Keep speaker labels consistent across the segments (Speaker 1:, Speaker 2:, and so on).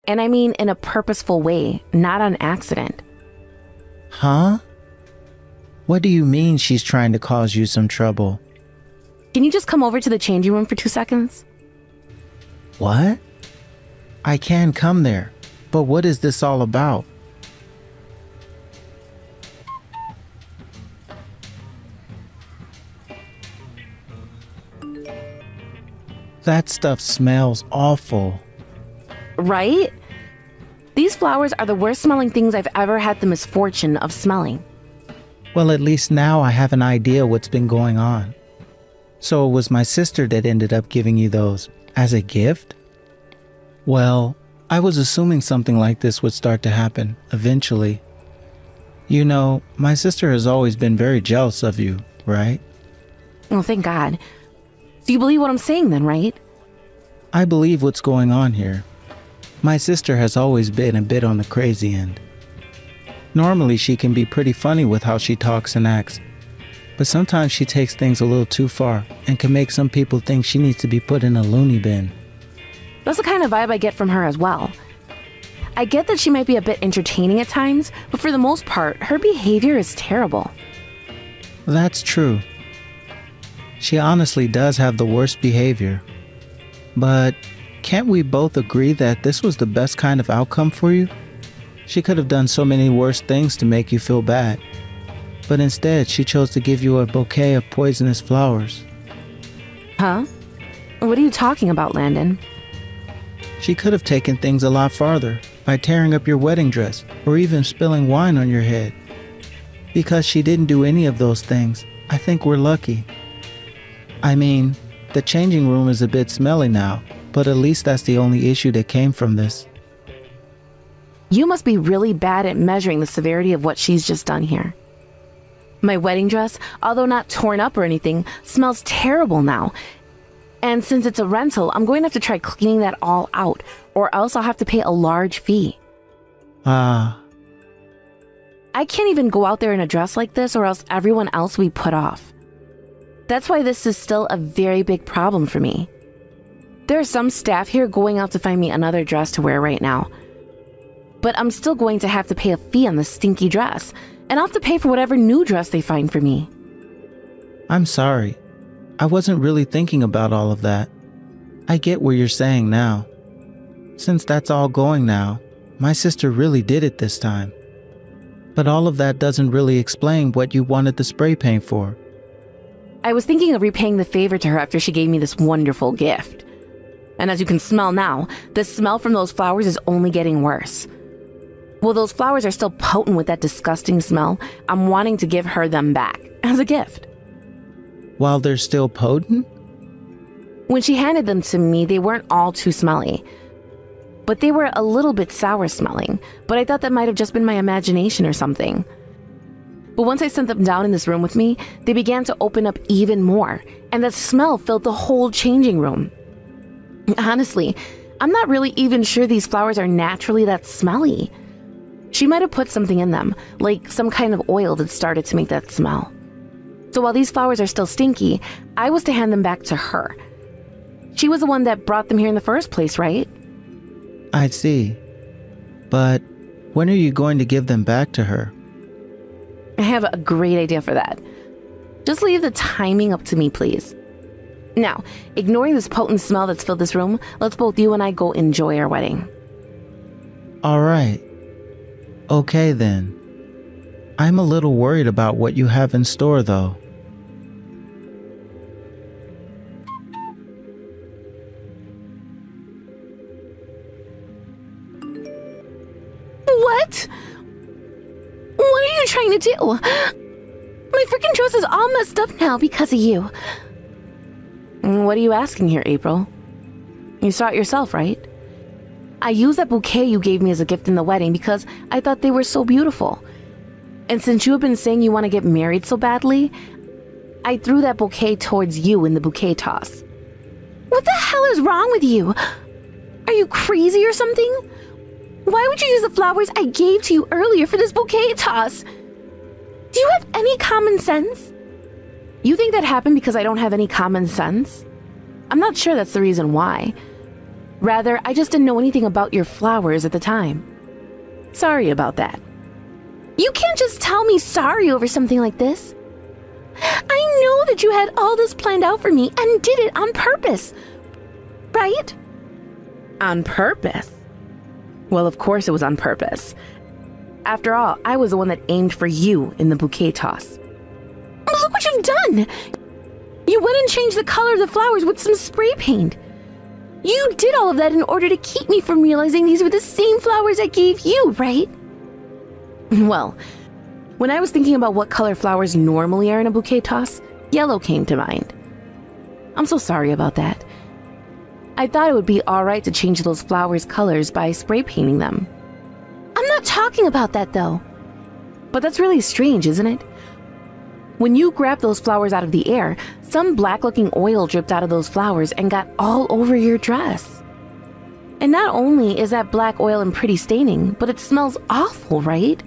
Speaker 1: And I mean in a purposeful way, not on accident.
Speaker 2: Huh? What do you mean she's trying to cause you some trouble?
Speaker 1: Can you just come over to the changing room for 2 seconds?
Speaker 2: What? I can come there, but what is this all about? That stuff smells awful.
Speaker 1: Right? These flowers are the worst smelling things I've ever had the misfortune of smelling.
Speaker 2: Well, at least now I have an idea what's been going on. So it was my sister that ended up giving you those as a gift? Well, I was assuming something like this would start to happen eventually. You know, my sister has always been very jealous of you, right?
Speaker 1: Oh, thank God. So you believe what I'm saying then, right?
Speaker 2: I believe what's going on here. My sister has always been a bit on the crazy end. Normally she can be pretty funny with how she talks and acts, but sometimes she takes things a little too far and can make some people think she needs to be put in a loony bin.
Speaker 1: That's the kind of vibe I get from her as well. I get that she might be a bit entertaining at times, but for the most part, her behavior is terrible.
Speaker 2: That's true. She honestly does have the worst behavior. But can't we both agree that this was the best kind of outcome for you? She could have done so many worse things to make you feel bad. But instead, she chose to give you a bouquet of poisonous flowers.
Speaker 1: Huh? What are you talking about, Landon?
Speaker 2: She could have taken things a lot farther by tearing up your wedding dress or even spilling wine on your head. Because she didn't do any of those things, I think we're lucky. I mean, the changing room is a bit smelly now, but at least that's the only issue that came from this.
Speaker 1: You must be really bad at measuring the severity of what she's just done here. My wedding dress, although not torn up or anything, smells terrible now. And since it's a rental, I'm going to have to try cleaning that all out, or else I'll have to pay a large fee.
Speaker 2: Ah.
Speaker 1: I can't even go out there in a dress like this, or else everyone else will be put off. That's why this is still a very big problem for me. There are some staff here going out to find me another dress to wear right now. But I'm still going to have to pay a fee on this stinky dress, and I'll have to pay for whatever new dress they find for me.
Speaker 2: I'm sorry. I wasn't really thinking about all of that. I get what you're saying now. Since that's all going now, my sister really did it this time. But all of that doesn't really explain what you wanted the spray paint for.
Speaker 1: I was thinking of repaying the favor to her after she gave me this wonderful gift. And as you can smell now, the smell from those flowers is only getting worse. Well, those flowers are still potent with that disgusting smell. I'm wanting to give her them back as a gift.
Speaker 2: While they're still potent?
Speaker 1: When she handed them to me, they weren't all too smelly. But they were a little bit sour smelling, but I thought that might have just been my imagination or something. But once I sent them down in this room with me, they began to open up even more, and that smell filled the whole changing room. Honestly, I'm not really even sure these flowers are naturally that smelly. She might have put something in them, like some kind of oil that started to make that smell. So while these flowers are still stinky, I was to hand them back to her. She was the one that brought them here in the first place, right?
Speaker 2: I see. But when are you going to give them back to her?
Speaker 1: I have a great idea for that. Just leave the timing up to me, please. Now, ignoring this potent smell that's filled this room, let's both you and I go enjoy our wedding.
Speaker 2: All right. Okay then. I'm a little worried about what you have in store though.
Speaker 1: What? What are you trying to do? My freaking dress is all messed up now because of you. What are you asking here, April? You saw it yourself, right? I used that bouquet you gave me as a gift in the wedding because I thought they were so beautiful. And since you have been saying you want to get married so badly, I threw that bouquet towards you in the bouquet toss. What the hell is wrong with you? Are you crazy or something? Why would you use the flowers I gave to you earlier for this bouquet toss? Do you have any common sense? You think that happened because I don't have any common sense? I'm not sure that's the reason why. Rather, I just didn't know anything about your flowers at the time. Sorry about that. You can't just tell me sorry over something like this. I know that you had all this planned out for me and did it on purpose, right? On purpose? Well, of course it was on purpose. After all, I was the one that aimed for you in the bouquet toss. Look what you've done! You went and changed the color of the flowers with some spray paint. You did all of that in order to keep me from realizing these were the same flowers I gave you, right? Well, when I was thinking about what color flowers normally are in a bouquet toss, yellow came to mind. I'm so sorry about that. I thought it would be alright to change those flowers' colors by spray painting them. I'm not talking about that though. But that's really strange, isn't it? When you grabbed those flowers out of the air, some black-looking oil dripped out of those flowers and got all over your dress. And not only is that black oil and pretty staining, but it smells awful, right?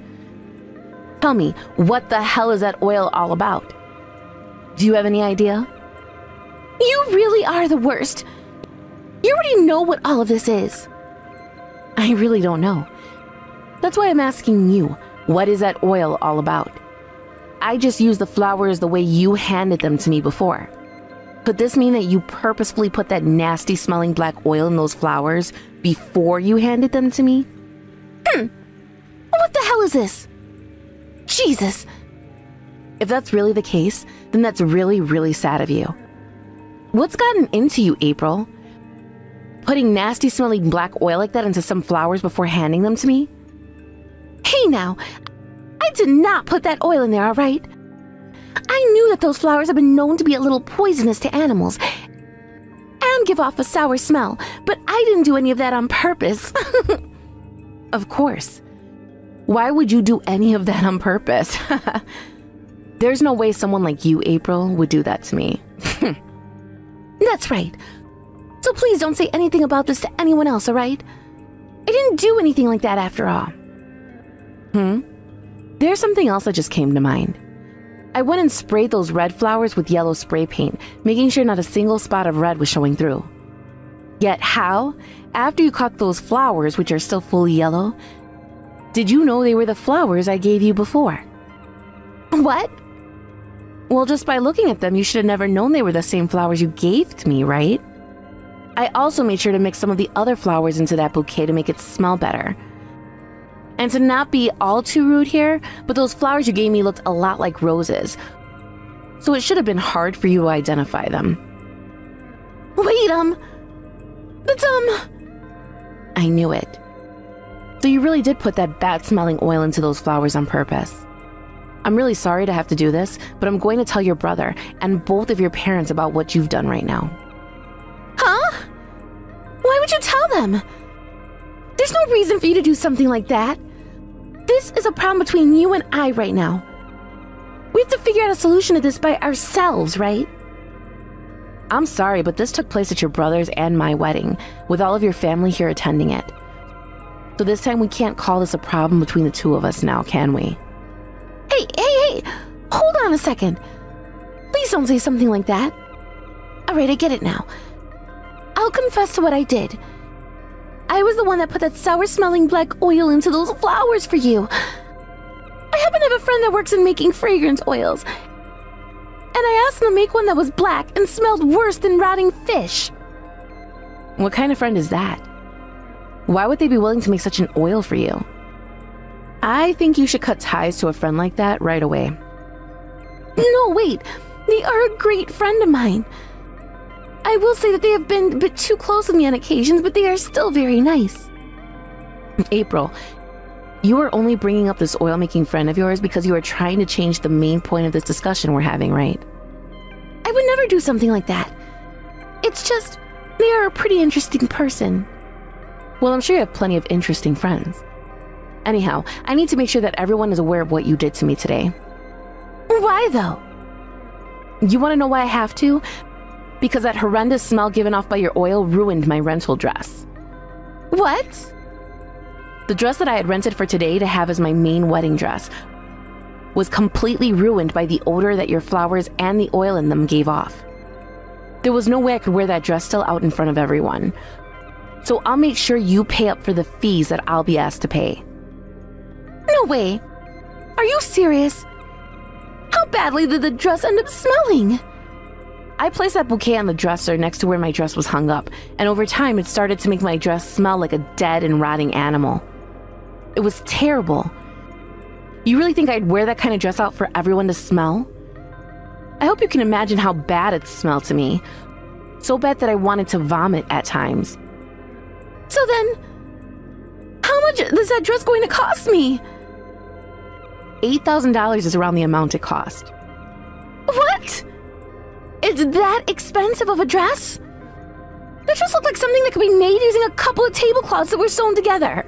Speaker 1: Tell me, what the hell is that oil all about? Do you have any idea? You really are the worst. You already know what all of this is. I really don't know. That's why I'm asking you, what is that oil all about? I just used the flowers the way you handed them to me before. Could this mean that you purposefully put that nasty smelling black oil in those flowers before you handed them to me? What the hell is this? Jesus! If that's really the case, then that's really, really sad of you. What's gotten into you, April? Putting nasty smelling black oil like that into some flowers before handing them to me? Hey now, I did not put that oil in there, alright? I knew that those flowers have been known to be a little poisonous to animals and give off a sour smell, but I didn't do any of that on purpose. Of course. Why would you do any of that on purpose? There's no way someone like you, April, would do that to me. That's right. So please don't say anything about this to anyone else, alright? I didn't do anything like that after all. There's something else that just came to mind. I went and sprayed those red flowers with yellow spray paint, making sure not a single spot of red was showing through. Yet how, after you caught those flowers, which are still fully yellow, did you know they were the flowers I gave you before? What? Well, just by looking at them, you should have never known they were the same flowers you gave to me, right? I also made sure to mix some of the other flowers into that bouquet to make it smell better. And to not be all too rude here, but those flowers you gave me looked a lot like roses. So it should have been hard for you to identify them. Wait, that's, I knew it. So you really did put that bad-smelling oil into those flowers on purpose. I'm really sorry to have to do this, but I'm going to tell your brother and both of your parents about what you've done right now. Huh? Why would you tell them? There's no reason for you to do something like that. This is a problem between you and I right now. We have to figure out a solution to this by ourselves, right? I'm sorry, but this took place at your brother's and my wedding, with all of your family here attending it. So this time we can't call this a problem between the two of us now, can we? Hey, hold on a second. Please don't say something like that. Alright, I get it now. I'll confess to what I did. I was the one that put that sour-smelling black oil into those flowers for you. I happen to have a friend that works in making fragrance oils, and I asked him to make one that was black and smelled worse than rotting fish. What kind of friend is that? Why would they be willing to make such an oil for you? I think you should cut ties to a friend like that right away. No, wait. They are a great friend of mine. I will say that they have been a bit too close with me on occasions, but they are still very nice. April, you are only bringing up this oil-making friend of yours because you are trying to change the main point of this discussion we're having, right? I would never do something like that. It's just, they are a pretty interesting person. Well, I'm sure you have plenty of interesting friends. Anyhow, I need to make sure that everyone is aware of what you did to me today. Why, though? You want to know why I have to? Because that horrendous smell given off by your oil ruined my rental dress. What? The dress that I had rented for today to have as my main wedding dress was completely ruined by the odor that your flowers and the oil in them gave off. There was no way I could wear that dress still out in front of everyone. So I'll make sure you pay up for the fees that I'll be asked to pay. No way. Are you serious? How badly did the dress end up smelling? I placed that bouquet on the dresser next to where my dress was hung up, and over time it started to make my dress smell like a dead and rotting animal. It was terrible. You really think I'd wear that kind of dress out for everyone to smell? I hope you can imagine how bad it smelled to me. So bad that I wanted to vomit at times. So then, how much is that dress going to cost me? $8,000 is around the amount it cost. What? It's that expensive of a dress? That dress looked like something that could be made using a couple of tablecloths that were sewn together.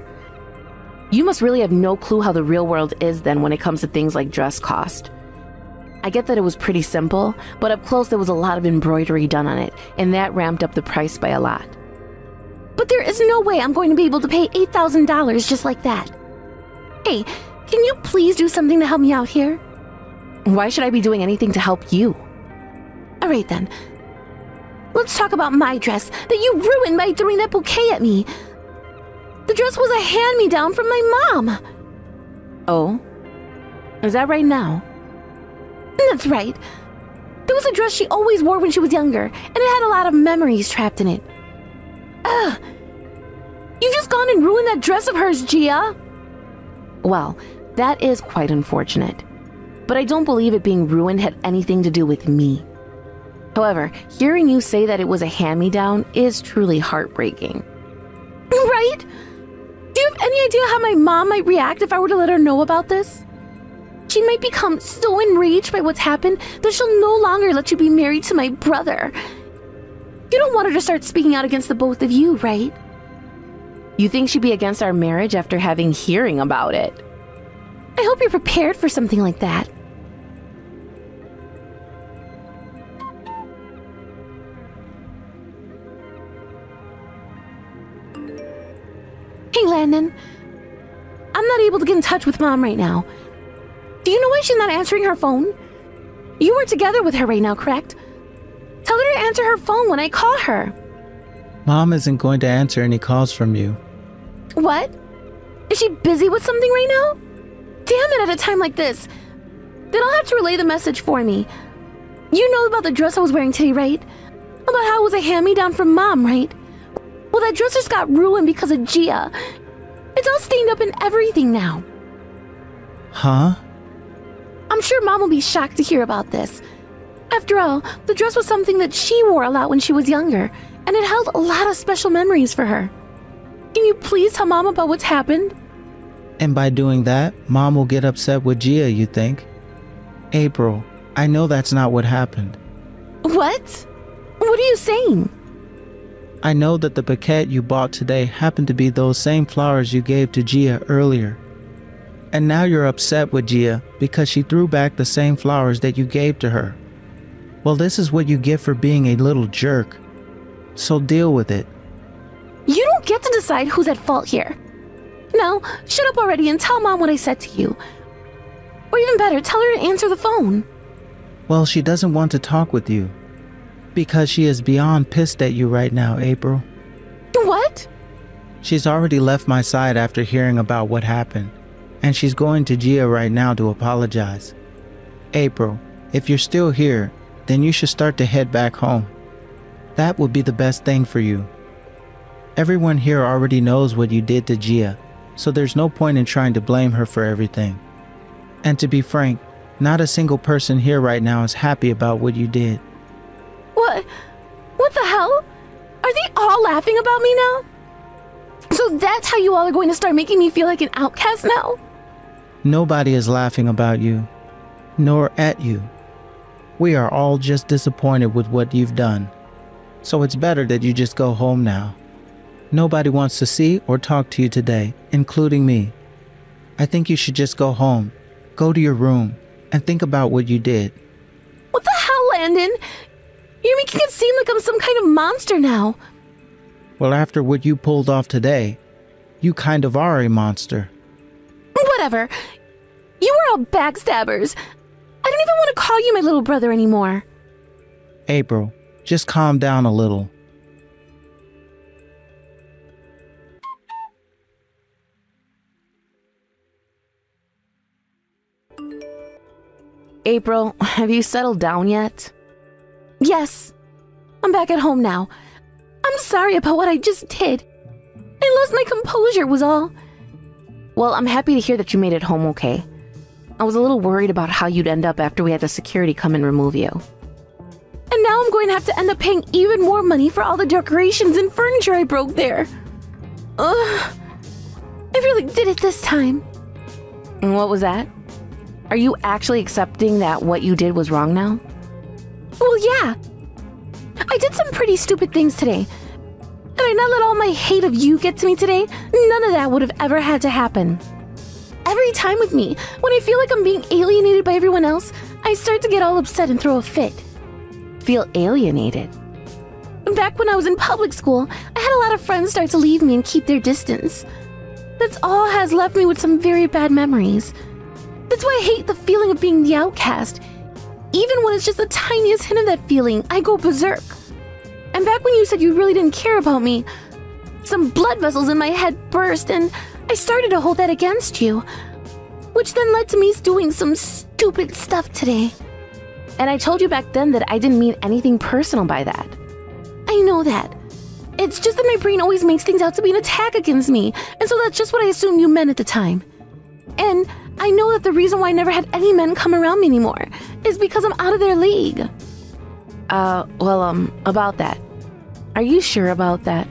Speaker 1: You must really have no clue how the real world is then when it comes to things like dress cost. I get that it was pretty simple, but up close there was a lot of embroidery done on it, and that ramped up the price by a lot. But there is no way I'm going to be able to pay $8,000 just like that. Hey, can you please do something to help me out here? Why should I be doing anything to help you? Alright then. Let's talk about my dress that you ruined by throwing that bouquet at me. The dress was a hand-me-down from my mom. Oh? Is that right now? That's right. It was a dress she always wore when she was younger, and it had a lot of memories trapped in it. Ugh! You've just gone and ruined that dress of hers, Gia! Well, that is quite unfortunate. But I don't believe it being ruined had anything to do with me. However, hearing you say that it was a hand-me-down is truly heartbreaking. Right? Do you have any idea how my mom might react if I were to let her know about this? She might become so enraged by what's happened that she'll no longer let you be married to my brother. You don't want her to start speaking out against the both of you, right? You think she'd be against our marriage after having hearing about it? I hope you're prepared for something like that. Hey, Landon. I'm not able to get in touch with Mom right now. Do you know why she's not answering her phone? You were together with her right now, correct? Tell her to answer her phone when I call her.
Speaker 2: Mom isn't going to answer any calls from you.
Speaker 1: What? Is she busy with something right now? Damn it, at a time like this. Then I'll have to relay the message for me. You know about the dress I was wearing today, right? About how it was a hand-me-down from Mom, right? Well, that dress just got ruined because of Gia. It's all stained up and everything now.
Speaker 2: Huh?
Speaker 1: I'm sure Mom will be shocked to hear about this. After all, the dress was something that she wore a lot when she was younger, and it held a lot of special memories for her. Can you please tell Mom about what's happened?
Speaker 2: And by doing that, Mom will get upset with Gia, you think? April, I know that's not what happened.
Speaker 1: What? What are you saying?
Speaker 2: I know that the bouquet you bought today happened to be those same flowers you gave to Gia earlier. And now you're upset with Gia because she threw back the same flowers that you gave to her. Well, this is what you get for being a little jerk. So deal with it.
Speaker 1: You don't get to decide who's at fault here. No, shut up already and tell Mom what I said to you. Or even better, tell her to answer the phone.
Speaker 2: Well, she doesn't want to talk with you. Because she is beyond pissed at you right now, April.
Speaker 1: What?
Speaker 2: She's already left my side after hearing about what happened. And she's going to Gia right now to apologize. April, if you're still here, then you should start to head back home. That would be the best thing for you. Everyone here already knows what you did to Gia, so there's no point in trying to blame her for everything. And to be frank, not a single person here right now is happy about what you did.
Speaker 1: What the hell? Are they all laughing about me now? So that's how you all are going to start making me feel like an outcast now?
Speaker 2: Nobody is laughing about you, nor at you. We are all just disappointed with what you've done. So it's better that you just go home now. Nobody wants to see or talk to you today, including me. I think you should just go home, go to your room, and think about what you did.
Speaker 1: What the hell, Landon? You're making it seem like I'm some kind of monster now.
Speaker 2: Well, after what you pulled off today, you kind of are a monster.
Speaker 1: Whatever. You are all backstabbers. I don't even want to call you my little brother anymore.
Speaker 2: April, just calm down a little.
Speaker 1: April, have you settled down yet? Yes. I'm back at home now. I'm sorry about what I just did. I lost my composure was all. Well, I'm happy to hear that you made it home okay. I was a little worried about how you'd end up after we had the security come and remove you. And now I'm going to have to end up paying even more money for all the decorations and furniture I broke there. Ugh. I really did it this time. And what was that? Are you actually accepting that what you did was wrong now? Well, yeah. I did some pretty stupid things today. Had I not let all my hate of you get to me today, none of that would have ever had to happen. Every time with me, when I feel like I'm being alienated by everyone else, I start to get all upset and throw a fit. Feel alienated? Back when I was in public school, I had a lot of friends start to leave me and keep their distance. That's all has left me with some very bad memories. That's why I hate the feeling of being the outcast. Even when it's just the tiniest hint of that feeling, I go berserk. And back when you said you really didn't care about me, some blood vessels in my head burst and I started to hold that against you, which then led to me doing some stupid stuff today. And I told you back then that I didn't mean anything personal by that. I know that. It's just that my brain always makes things out to be an attack against me, and so that's just what I assumed you meant at the time. And I know that the reason why I never had any men come around me anymore is because I'm out of their league. About that. Are you sure about that?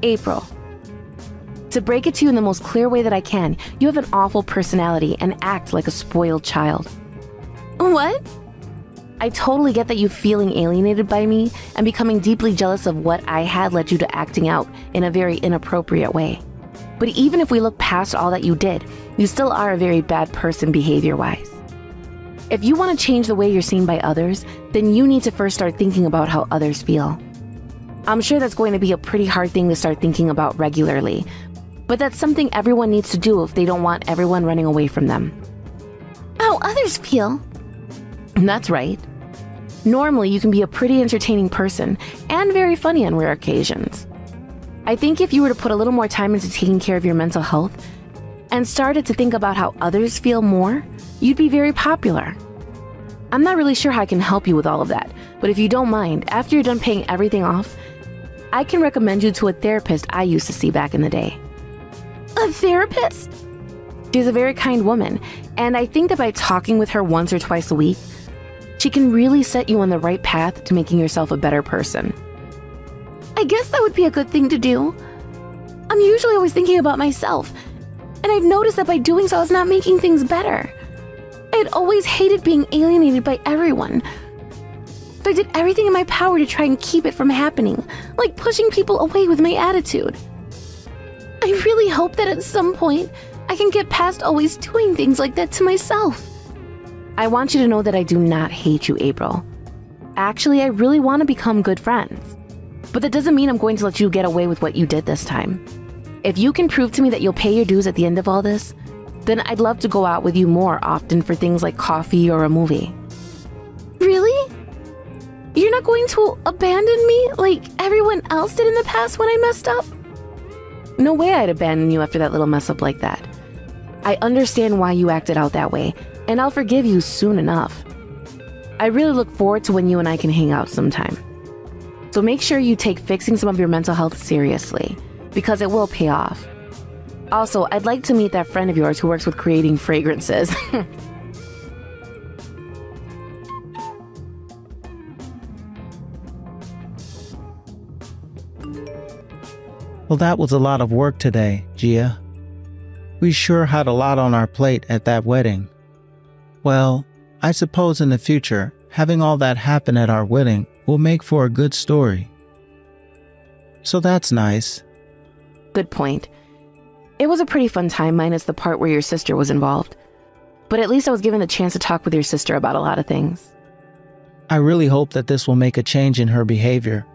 Speaker 1: April. To break it to you in the most clear way that I can, you have an awful personality and act like a spoiled child. What? I totally get that you feeling alienated by me and becoming deeply jealous of what I had led you to acting out in a very inappropriate way. But even if we look past all that you did, you still are a very bad person behavior-wise. If you want to change the way you're seen by others, then you need to first start thinking about how others feel. I'm sure that's going to be a pretty hard thing to start thinking about regularly, but that's something everyone needs to do if they don't want everyone running away from them. How others feel? That's right. Normally, you can be a pretty entertaining person and very funny on rare occasions. I think if you were to put a little more time into taking care of your mental health and started to think about how others feel more, you'd be very popular. I'm not really sure how I can help you with all of that, but if you don't mind, after you're done paying everything off, I can recommend you to a therapist I used to see back in the day. A therapist? She's a very kind woman, and I think that by talking with her once or twice a week, she can really set you on the right path to making yourself a better person. I guess that would be a good thing to do. I'm usually always thinking about myself, and I've noticed that by doing so, I was not making things better. I had always hated being alienated by everyone. So I did everything in my power to try and keep it from happening, like pushing people away with my attitude. I really hope that at some point, I can get past always doing things like that to myself. I want you to know that I do not hate you, April. Actually, I really want to become good friends. But that doesn't mean I'm going to let you get away with what you did this time. If you can prove to me that you'll pay your dues at the end of all this, then I'd love to go out with you more often for things like coffee or a movie. Really? You're not going to abandon me like everyone else did in the past when I messed up? No way I'd abandon you after that little mess up like that. I understand why you acted out that way, and I'll forgive you soon enough. I really look forward to when you and I can hang out sometime. So make sure you take fixing some of your mental health seriously, because it will pay off. Also, I'd like to meet that friend of yours who works with creating fragrances.
Speaker 2: Well, that was a lot of work today, Gia. We sure had a lot on our plate at that wedding. Well, I suppose in the future, having all that happen at our wedding will make for a good story. So that's nice.
Speaker 1: Good point. It was a pretty fun time minus the part where your sister was involved. But at least I was given the chance to talk with your sister about a lot of things.
Speaker 2: I really hope that this will make a change in her behavior,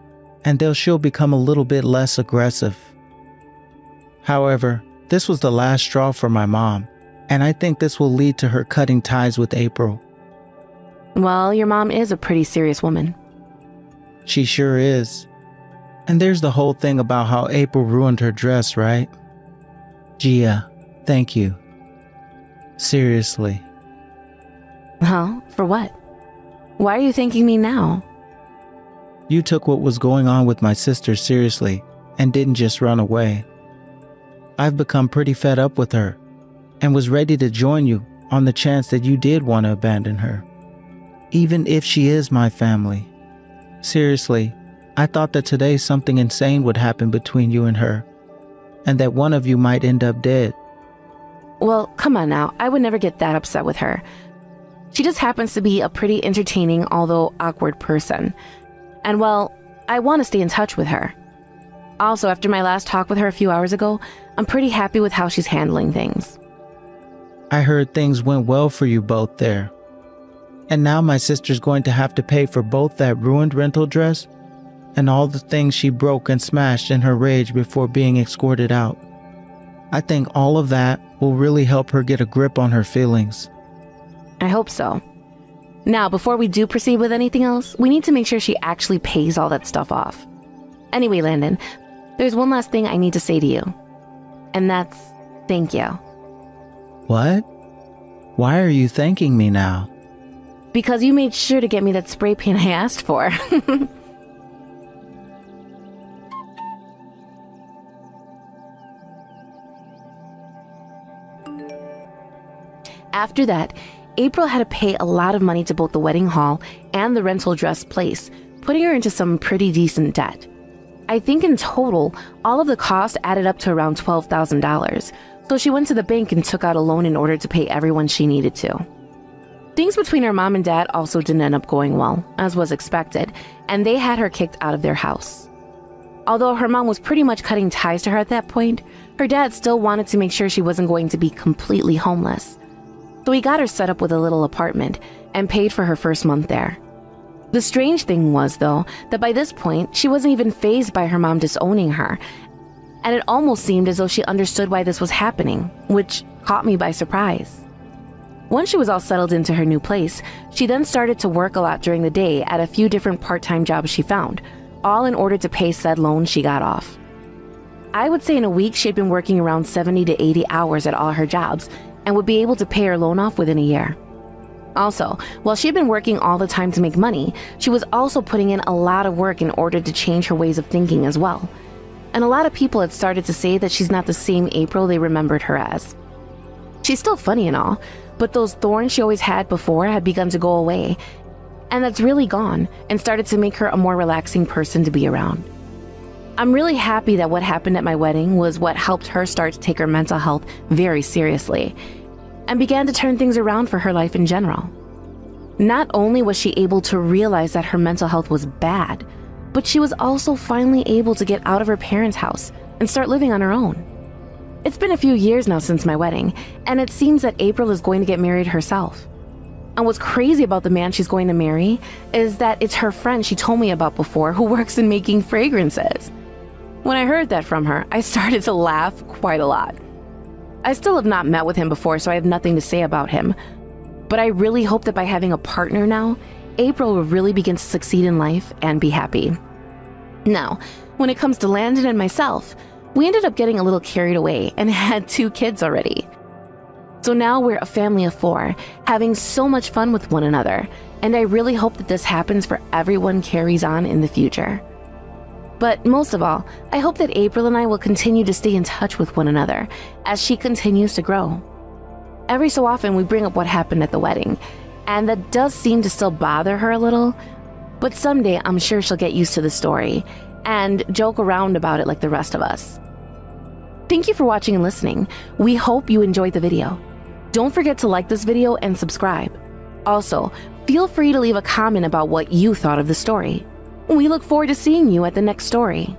Speaker 2: and that she'll become a little bit less aggressive. However, this was the last straw for my mom, and I think this will lead to her cutting ties with April.
Speaker 1: Well, your mom is a pretty serious woman.
Speaker 2: She sure is. And there's the whole thing about how April ruined her dress, right? Gia, thank you. Seriously.
Speaker 1: Huh? For what? Why are you thanking me now?
Speaker 2: You took what was going on with my sister seriously and didn't just run away. I've become pretty fed up with her and was ready to join you on the chance that you did want to abandon her. Even if she is my family. Seriously, I thought that today something insane would happen between you and her, and that one of you might end up dead.
Speaker 1: Well, come on now, I would never get that upset with her. She just happens to be a pretty entertaining, although awkward person. And well, I want to stay in touch with her. Also, after my last talk with her a few hours ago, I'm pretty happy with how she's handling things.
Speaker 2: I heard things went well for you both there. And now my sister's going to have to pay for both that ruined rental dress and all the things she broke and smashed in her rage before being escorted out. I think all of that will really help her get a grip on her feelings.
Speaker 1: I hope so. Now, before we do proceed with anything else, we need to make sure she actually pays all that stuff off. Anyway, Landon, there's one last thing I need to say to you. And that's thank you.
Speaker 2: What? Why are you thanking me now?
Speaker 1: Because you made sure to get me that spray paint I asked for. After that, April had to pay a lot of money to both the wedding hall and the rental dress place, putting her into some pretty decent debt. I think in total, all of the cost added up to around $12,000, so she went to the bank and took out a loan in order to pay everyone she needed to. Things between her mom and dad also didn't end up going well, as was expected, and they had her kicked out of their house. Although her mom was pretty much cutting ties to her at that point, her dad still wanted to make sure she wasn't going to be completely homeless. So he got her set up with a little apartment and paid for her first month there. The strange thing was, though, that by this point, she wasn't even fazed by her mom disowning her, and it almost seemed as though she understood why this was happening, which caught me by surprise. Once she was all settled into her new place, she then started to work a lot during the day at a few different part-time jobs she found, all in order to pay said loan she got off. I would say in a week she had been working around 70 to 80 hours at all her jobs, and would be able to pay her loan off within a year. Also, while she had been working all the time to make money, she was also putting in a lot of work in order to change her ways of thinking as well. And a lot of people had started to say that she's not the same April they remembered her as. She's still funny and all, but those thorns she always had before had begun to go away, and that's really gone and started to make her a more relaxing person to be around. I'm really happy that what happened at my wedding was what helped her start to take her mental health very seriously and began to turn things around for her life in general. Not only was she able to realize that her mental health was bad, but she was also finally able to get out of her parents' house and start living on her own. It's been a few years now since my wedding, and it seems that April is going to get married herself. And what's crazy about the man she's going to marry is that it's her friend she told me about before who works in making fragrances. When I heard that from her, I started to laugh quite a lot. I still have not met with him before, so I have nothing to say about him. But I really hope that by having a partner now, April will really begin to succeed in life and be happy. Now, when it comes to Landon and myself, we ended up getting a little carried away and had 2 kids already. So now we're a family of 4, having so much fun with one another, and I really hope that this happens for everyone carries on in the future. But most of all, I hope that April and I will continue to stay in touch with one another as she continues to grow. Every so often we bring up what happened at the wedding, and that does seem to still bother her a little, but someday I'm sure she'll get used to the story and joke around about it like the rest of us. Thank you for watching and listening. We hope you enjoyed the video. Don't forget to like this video and subscribe. Also, feel free to leave a comment about what you thought of the story. We look forward to seeing you at the next story.